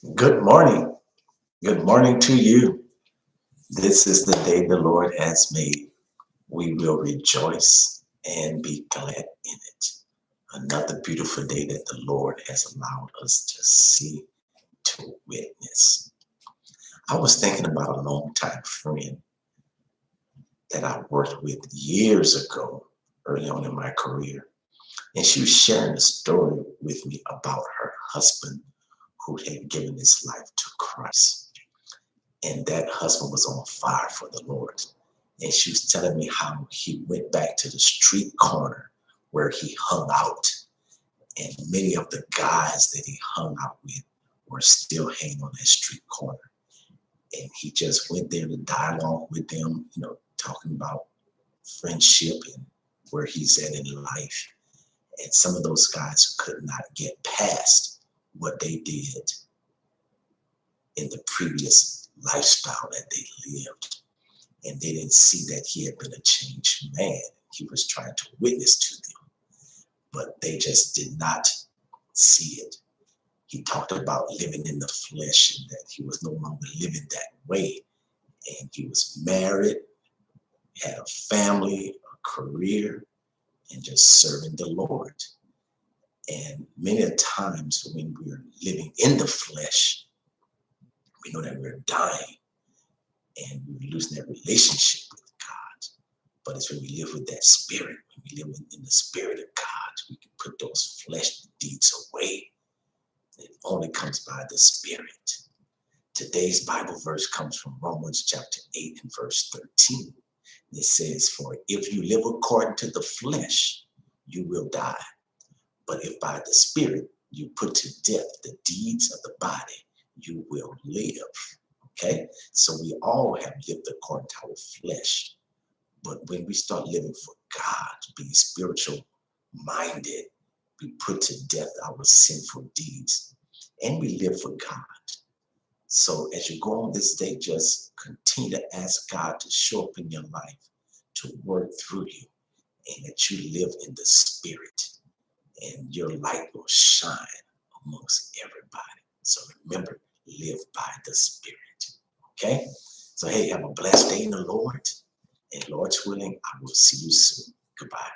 Good morning. Good morning to you. This is the day the Lord has made. We will rejoice and be glad in it. Another beautiful day that the Lord has allowed us to see, to witness. I was thinking about a longtime friend that I worked with years ago, early on in my career. And she was sharing a story with me about her husband who had given his life to Christ. And that husband was on fire for the Lord. And she was telling me how he went back to the street corner where he hung out. And many of the guys that he hung out with were still hanging on that street corner. And he just went there to dialogue with them, talking about friendship and where he's at in life. And some of those guys could not get past what they did in the previous lifestyle that they lived. And they didn't see that he had been a changed man. He was trying to witness to them, but they just did not see it. He talked about living in the flesh and that he was no longer living that way. And he was married, had a family, a career, and just serving the Lord. And many a times when we're living in the flesh, we know that we're dying and we're losing that relationship with God. But it's when we live with that spirit, when we live in the spirit of God, we can put those fleshly deeds away. It only comes by the spirit. Today's Bible verse comes from Romans chapter 8 and verse 13. It says, "For if you live according to the flesh, you will die. But if by the spirit you put to death the deeds of the body, you will live." Okay? So we all have lived according to our flesh. But when we start living for God, being spiritual minded, we put to death our sinful deeds and we live for God. So as you go on this day, just continue to ask God to show up in your life, to work through you, and that you live in the spirit and your light will shine amongst everybody. So remember, live by the spirit. Okay? So hey, have a blessed day in the Lord. And Lord's willing, I will see you soon. Goodbye.